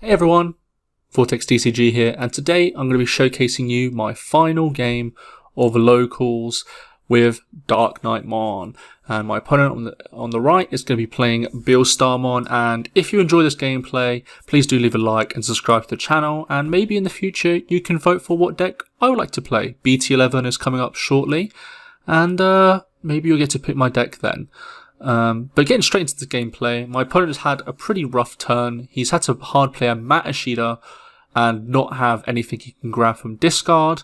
Hey everyone, Vortex DCG here, and today I'm going to be showcasing you my final game of locals with DarkKnightmon. And my opponent on the right is going to be playing BeelStarmon. And if you enjoy this gameplay, please do leave a like and subscribe to the channel. And maybe in the future you can vote for what deck I would like to play. BT11 is coming up shortly, and maybe you'll get to pick my deck then. But getting straight into the gameplay, my opponent has had a pretty rough turn. He's had to hard play a Matashita and not have anything he can grab from discard.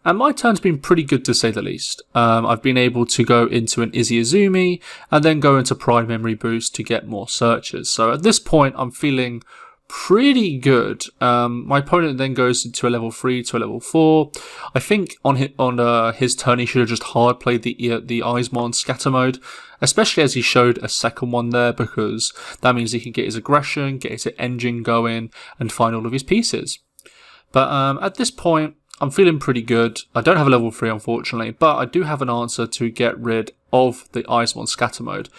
And my turn's been pretty good to say the least. I've been able to go into an Izzy Azumi and then go into Pride Memory Boost to get more searches. So at this point, I'm feeling pretty good. My opponent then goes into a level 3 to a level 4. I think on his turn he should have just hard played the EX-3 scatter mode, especially as he showed a second one there, because that means he can get his aggression, get his engine going, and find all of his pieces. But at this point, I'm feeling pretty good. I don't have a level 3 unfortunately, but I do have an answer to get rid of the EX-3 scatter mode.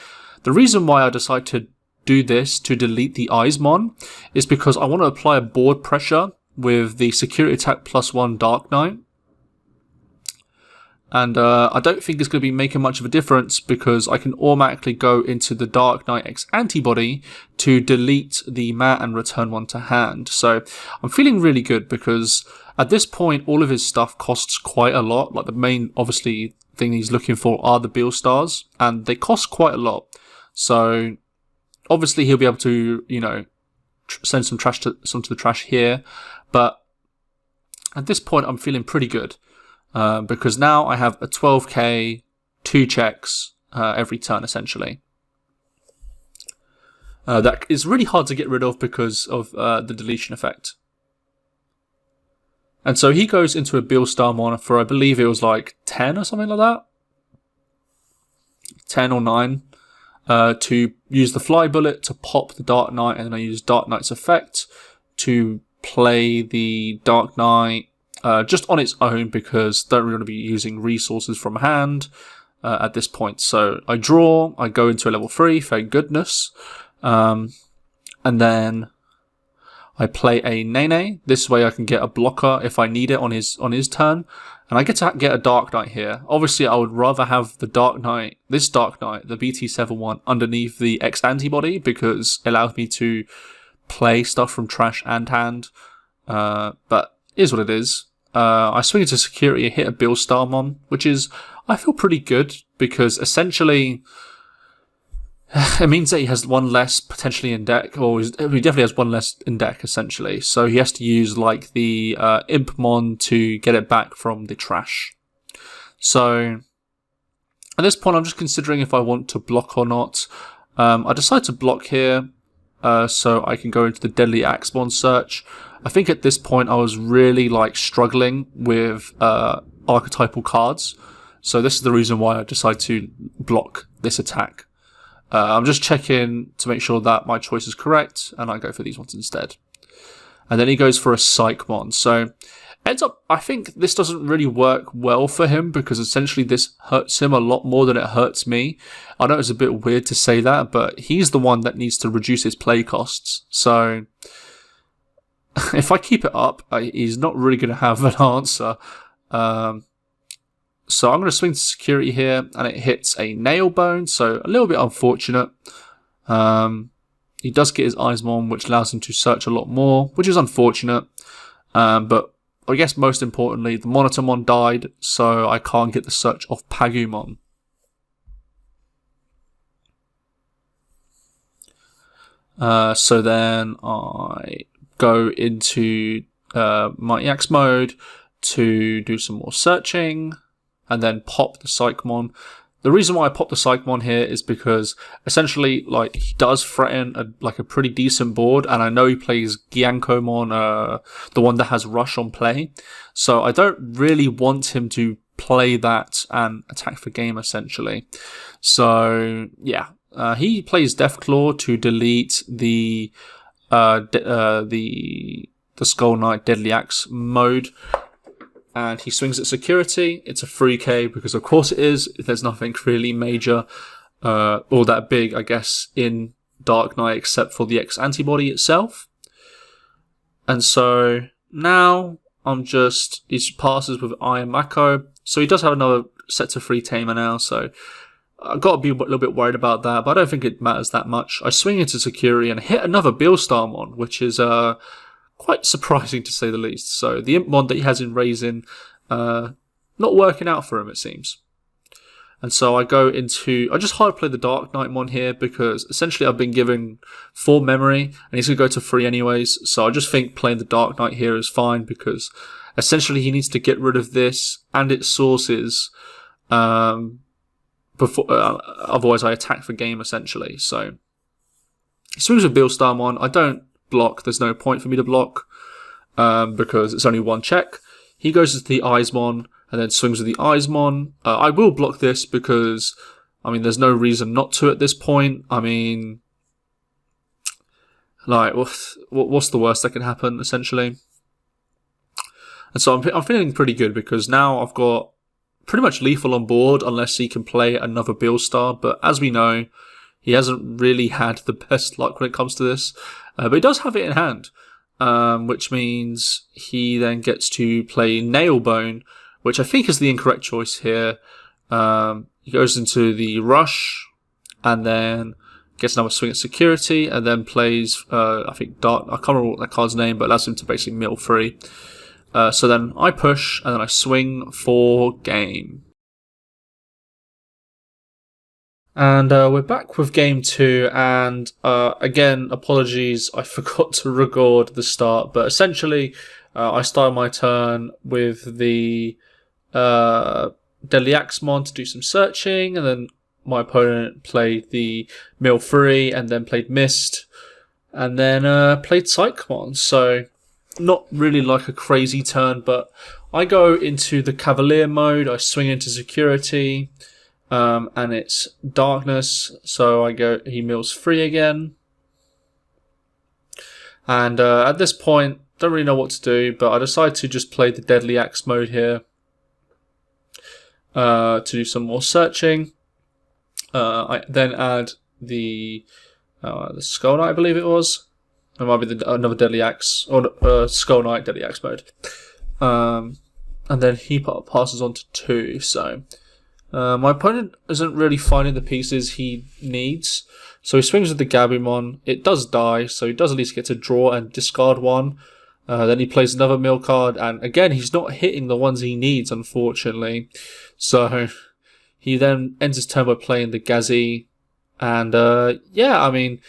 The reason why I decided to do this to delete the EX-3 is because I want to apply a board pressure with the security attack +1 Dark Knight. And I don't think it's going to be making much of a difference because I can automatically go into the Dark Knight X antibody to delete the mat and return one to hand. So I'm feeling really good because at this point all of his stuff costs quite a lot. Like the main obviously thing he's looking for are the BeelStars, and they cost quite a lot. So obviously he'll be able to, you know, send some to the trash here. But at this point I'm feeling pretty good. Because now I have a 12k, 2 checks every turn essentially. That is really hard to get rid of because of the deletion effect. And so he goes into a BeelStarmon for, I believe it was like 10 or something like that. 10 or 9. To use the fly bullet to pop the Dark Knight, and then I use Dark Knight's effect to play the Dark Knight just on its own, because don't really want to be using resources from hand at this point. So I draw, I go into a level 3, thank goodness, and then I play a Nene. This way I can get a blocker if I need it on his turn, and I get to get a Dark Knight here. Obviously I would rather have the Dark Knight, this Dark Knight, the BT7 one, underneath the X antibody, because it allows me to play stuff from trash and hand, but it is what it is. I swing into security, hit a BeelStarmon, which is, I feel pretty good, because essentially it means that he has one less potentially in deck, or he definitely has one less in deck essentially. So he has to use like the Impmon to get it back from the trash. So at this point I'm just considering if I want to block or not. I decide to block here, so I can go into the Deadly Axemon search. I think at this point I was really like struggling with archetypal cards, so this is the reason why I decided to block this attack. I'm just checking to make sure that my choice is correct, and I go for these ones instead. And then he goes for a Psychmon. So ends up, I think this doesn't really work well for him, because essentially this hurts him a lot more than it hurts me. I know it's a bit weird to say that, but he's the one that needs to reduce his play costs. So if I keep it up, he's not really going to have an answer. So I'm going to swing to security here, and it hits a nail bone, so a little bit unfortunate. He does get his EX-3, which allows him to search a lot more, which is unfortunate. But I guess most importantly, the Monitormon died, so I can't get the search off Pagumon. So then I go into my EX mode to do some more searching, and then pop the Psychmon. The reason why I pop the Psychmon here is because essentially, like, he does threaten a pretty decent board, and I know he plays Gyankomon, the one that has Rush on play, so I don't really want him to play that and attack for game essentially. So yeah, he plays Deathclaw to delete the Skull Knight Deadly Axe mode. And he swings at security. It's a 3k, because of course it is. There's nothing really major or that big, I guess, in Dark Knight except for the X antibody itself. And so now he passes with Iron Mako. So he does have another set to free tamer now, so I've got to be a little bit worried about that, but I don't think it matters that much. I swing into security and hit another BeelStarmon, which is quite surprising to say the least. So the Impmon that he has in Raisin, not working out for him, it seems. And so I just hard play the DarkKnightmon here because essentially I've been given 4 memory and he's going to go to 3 anyways. So I just think playing the Dark Knight here is fine because essentially he needs to get rid of this and its sources before, otherwise I attack the game essentially. So he swings with BeelStarmon. I don't block. There's no point for me to block because it's only 1 check. He goes to the Eismon and then swings with the Eismon. I will block this because, I mean, there's no reason not to at this point. I mean, like, what's the worst that can happen, essentially? And so I'm feeling pretty good because now I've got pretty much lethal on board unless he can play another BeelStar. But as we know, he hasn't really had the best luck when it comes to this. But he does have it in hand, which means he then gets to play Nailbone, which I think is the incorrect choice here. He goes into the rush and then gets another swing at security and then plays, I think, I can't remember what that card's name, but allows him to basically mill free. So then I push and then I swing for game. And we're back with game 2, and again, apologies, I forgot to record the start, but essentially I started my turn with the Deadly Axemon to do some searching, and then my opponent played the Mill Free, and then played Mist, and then played Psychmon. So not really like a crazy turn, but I go into the Cavalier mode, I swing into security, and it's darkness, so he mills free again. And at this point, don't really know what to do, but I decide to just play the Deadly Axe mode here to do some more searching. I then add the Skull Knight, I believe it was. It might be another Deadly Axe, or Skull Knight Deadly Axe mode. And then he passes on to 2, so my opponent isn't really finding the pieces he needs. So he swings with the Gabumon. It does die, so he does at least get to draw and discard 1. Then he plays another mill card, and again, he's not hitting the ones he needs, unfortunately. So he then ends his turn by playing the Gazi, and yeah, I mean,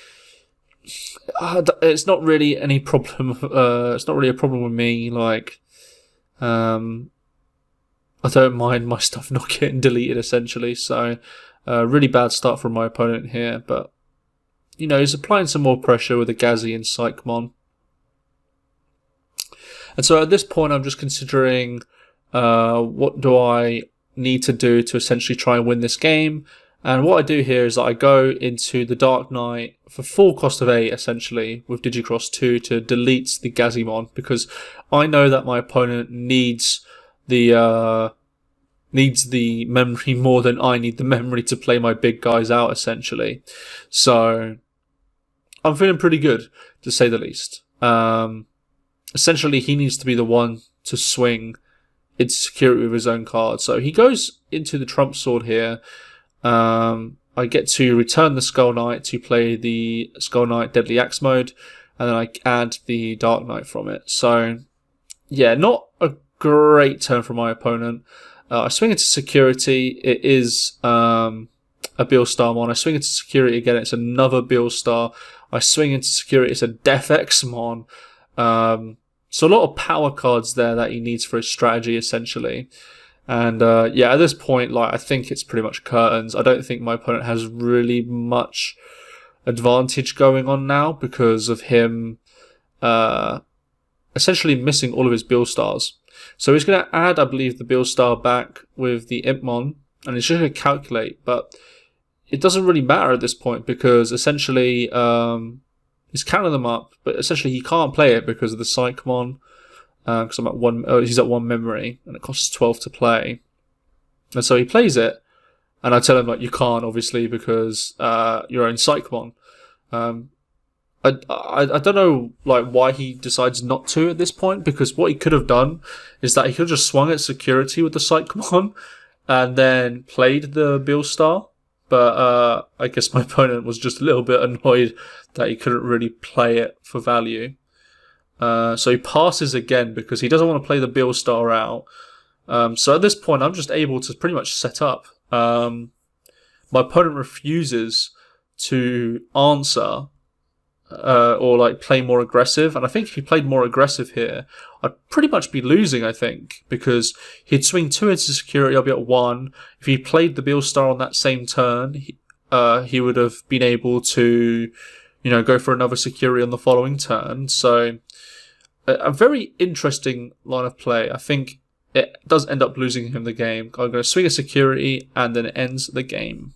it's not really any problem. It's not really a problem with me. Like, I don't mind my stuff not getting deleted, essentially. So, really bad start from my opponent here, but you know, he's applying some more pressure with the Gazi and Psychmon. And so at this point, I'm just considering what do I need to do to essentially try and win this game. And what I do here is that I go into the Dark Knight for full cost of 8, essentially, with Digicross 2 to delete the Gazimon, because I know that my opponent needs the memory more than I need the memory to play my big guys out, essentially. So I'm feeling pretty good, to say the least. Essentially, he needs to be the one to swing into security with his own card. So he goes into the Trump Sword here. I get to return the Skull Knight to play the Skull Knight Deadly Axe mode, and then I add the Dark Knight from it. So, yeah, not a great turn for my opponent. I swing into security. It is a BeelStarmon. I swing into security again. It's another BeelStar. I swing into security. It's a Death Exmon. So a lot of power cards there that he needs for his strategy, essentially. And yeah, at this point, like, I think it's pretty much curtains. I don't think my opponent has really much advantage going on now because of him essentially missing all of his BeelStars. So he's going to add, I believe, the BeelStar back with the Impmon, and he's just going to calculate. But it doesn't really matter at this point because essentially he's counting them up, but essentially he can't play it because of the Psychmon. Because I'm at 1, he's at 1 memory, and it costs 12 to play. And so he plays it, and I tell him, like, you can't, obviously, because your own Psychmon. I don't know like why he decides not to at this point, because what he could have done is that he could have just swung at security with the Psychomon and then played the Beelstar. But I guess my opponent was just a little bit annoyed that he couldn't really play it for value. So he passes again because he doesn't want to play the Beelstar out. So at this point, I'm just able to pretty much set up. My opponent refuses to answer or like play more aggressive, and I think if he played more aggressive here, I'd pretty much be losing, I think, because he'd swing 2 into security, I'll be at 1. If he played the Beelstar on that same turn, he would have been able to, go for another security on the following turn. So a very interesting line of play. I think it does end up losing him the game. I'm going to swing a security and then it ends the game.